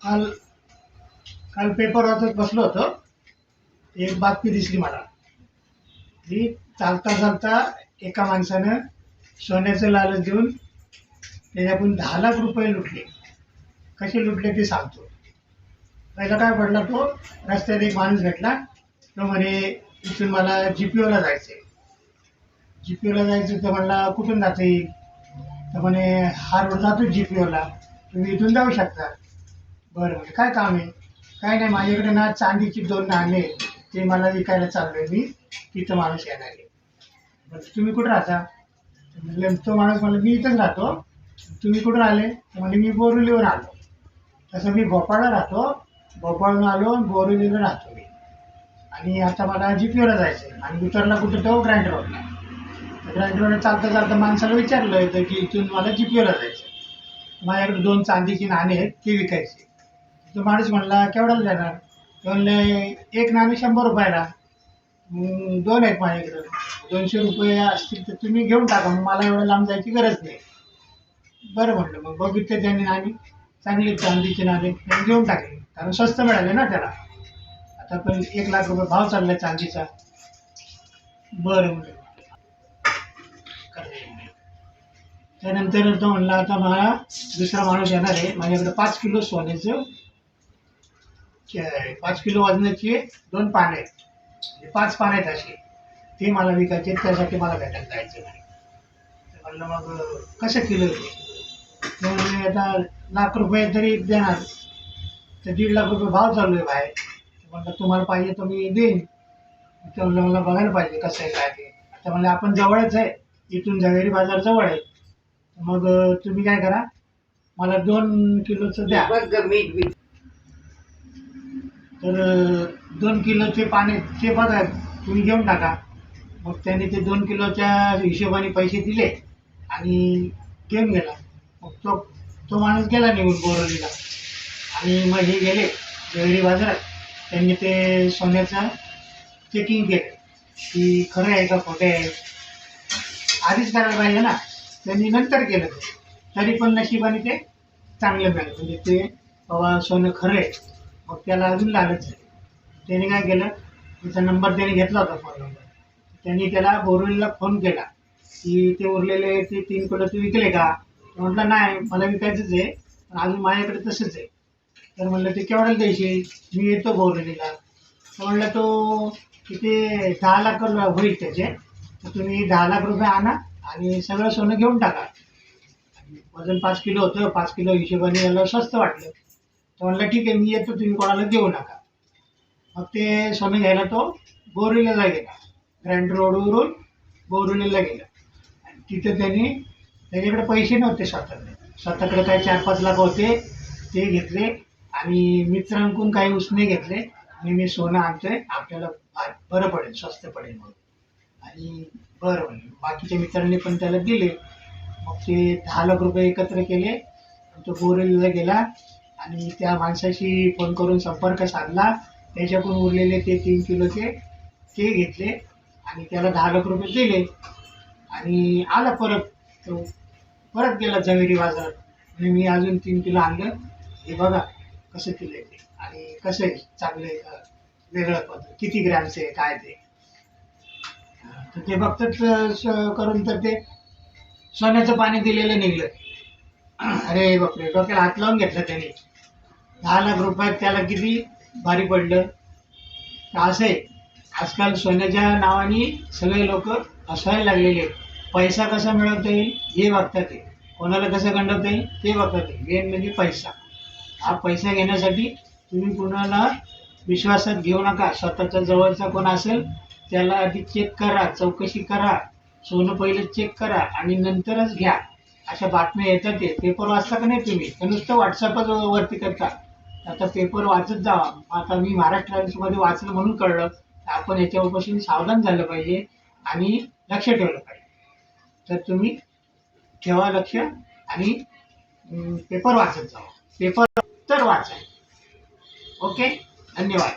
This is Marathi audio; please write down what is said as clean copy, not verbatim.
काल काल पेपर वाचत बसलो होतो. एक बातमी दिसली मला की चालता चालता एका माणसानं सोन्याचं लालच देऊन त्याच्याकडून 10 लाख रुपये लुटले. कसे लुटले ते सांगतो. पहिला काय पडला, तो रस्त्यात एक माणूस भेटला. तो म्हणे इथून मला GPOला जायचं आहे. GPOला जायचं तर म्हणला कुठून जाता येईल? तर म्हणे हा रोड जातो GPOला, तुम्ही इथून जाऊ शकता. बरं म्हणजे काय काम आहे? काय नाही, माझ्याकडे ना चांदीची 2 नाणी आहेत, ते मला विकायला चाललोय मी, तिथं माणूस येणार आहे. म्हणजे तुम्ही कुठं राहता? म्हणजे तो माणूस म्हणला मी इथंच राहतो. तुम्ही कुठून आले? तर म्हणजे मी बोरिवलीहून आलो. तसं मी भोपाळला राहतो, भोपाळहून आलो बोरिवलीला राहतो मी. आणि आता मला GPOला जायचं आहे आणि उतरला कुठं, तो ग्रँड रोडला. तर ग्रँड रोडला चालता चालता माणसाला विचारलं तर की इथून मला GPOला जायचं आहे, माझ्याकडे 2 चांदीची नाणी आहेत, ते विकायचे. तो माणूस म्हणला केवढ्याला देणार? ते म्हणले एक नाणी 100 रुपयाला. 2 आहेत माझ्याकडं, 200 रुपये असतील तर तुम्ही घेऊन टाका, मग मला एवढं लांब जायची गरज नाही. बरं म्हटलं. मग बघितलं त्यांनी नाणी, चांगली चांदीची नाणी, त्यांनी घेऊन टाकली, कारण स्वस्त मिळाले ना त्याला. आता पण 1 लाख रुपये भाव चाललाय चांदीचा. बरं म्हटलं. त्यानंतर तो म्हणला आता मला दुसरा माणूस येणार आहे, माझ्याकडे 5 किलो सोन्याचं 5 किलो वजनाचे 2 पान आहेत, म्हणजे 5 पान आहेत असे, ते मला विकायचे, त्यासाठी मला भेटायला जायचं नाही. तर म्हणलं मग कसं किलो आहे ते? म्हणजे आता 1 लाख रुपये तरी देणार, तर 1.5 लाख रुपये भाव चालू आहे बाहेर. म्हणलं तुम्हाला पाहिजे तर मी देईन. तर म्हणलं मला बघायला पाहिजे कसं आहे काय ते. आता म्हणलं आपण जवळच आहे, इथून झवेरी बाजार जवळ आहे. मग तुम्ही काय करा, मला 2 किलोचं द्या. तर 2 किलोचे पाने ते बघा, तुम्ही घेऊन टाका. मग त्याने ते 2 किलोच्या हिशोबाने पैसे दिले आणि घेऊन गेला. मग तो तो माणूस गेला निघून बोरवलीला. आणि मग हे गेले झवेरी बाजारात. त्यांनी ते सोन्याचं चेकिंग केलं की खरं आहे का खोटं आहे. आधीच करायला पाहिजे ना, त्यांनी नंतर केलं ते. तरी पण नशिबाने ते चांगलं मिळालं, म्हणजे ते बाबा सोनं खरं आहे. मग त्याला अजून लालच झाली. त्याने काय केलं, त्याचा नंबर त्याने घेतला होता, फोन नंबर. त्यांनी त्याला बोरिवलीला फोन केला की ते उरलेले ते 3 किलो ते विकले का? तो म्हटलं नाही, मला विकायचंच आहे, पण अजून माझ्याकडे तसंच आहे. तर म्हणलं ते केवढ्याला द्यायचे? मी येतो बोरिवलीला. तर म्हणलं तो तिथे 10 लाख होईल त्याचे, तर तुम्ही 10 लाख रुपये आणा आणि सगळं सोनं घेऊन टाका. वजन 5 किलो होतं, 5 किलो हिशोबाने याला स्वस्त वाटलं. तर म्हणलं ठीक आहे, मी येतो, तुम्ही कोणाला देऊ नका. मग ते सोनं घ्यायला तो बोरिवलीला गेला. ग्रँड रोडवरून बोरिवलीला गेला. आणि तिथं त्याच्याकडे पैसे नव्हते स्वतःकडे काय 4-5 लाख होते, ते घेतले. आणि मित्रांकडून काही उसने घेतले. आणि मी सोनं आणतोय, आपल्याला बरं पडेल, स्वस्त पडेल म्हणून. आणि बरं म्हणले. बाकीच्या मित्रांनी पण त्याला दिले. मग ते 10 लाख रुपये एकत्र केले. तो बोरिवलीला गेला आणि त्या माणसाशी फोन करून संपर्क साधला. त्याच्याकडून उरलेले ते 3 किलोचे ते घेतले आणि त्याला 10 लाख रुपये दिले. आणि आला परत. तो परत गेला झवेरी बाजारात. आणि मी अजून 3 किलो आणलं, हे बघा कसं किलो आहे ते, आणि कसं आहे, चांगलं आहे का, वेगळं पद्धत, किती ग्रॅमचं आहे काय ते. तर ते बघतात करून तर ते सोन्याचं पाणी दिलेलं निघलं. अरे बापरे, डोक्याला हात लावून घेतला त्याने. 10 लाख रुपयात त्याला किती भारी पडलं. तर असं आहे, आजकाल सोन्याच्या नावाने सगळे लोक हसवायला लागलेले आहेत. पैसा कसा मिळवता येईल हे बघतात ते, कोणाला कसं गंडवता येईल ते बघतात ते. मेन म्हणजे पैसा. हा पैसा घेण्यासाठी तुम्ही कुणाला विश्वासात घेऊ नका. स्वतःच्या जवळचा कोण असेल त्याला आधी चेक करा, चौकशी करा, सोनं पहिले चेक करा आणि नंतरच घ्या. अशा बातम्या येतात. ते पेपर वाचता का नाही तुम्ही? तर नुसतं व्हॉट्सअपच वरती करता. आता पेपर वाचत जावा. आता मी महाराष्ट्र टाइम्समध्ये वाचलं म्हणून कळलं. आपण याच्यापासून सावधान झालं पाहिजे आणि लक्ष ठेवलं पाहिजे. तर तुम्ही ठेवा लक्ष आणि पेपर वाचत जावा. पेपर तर वाचा. ओके, धन्यवाद.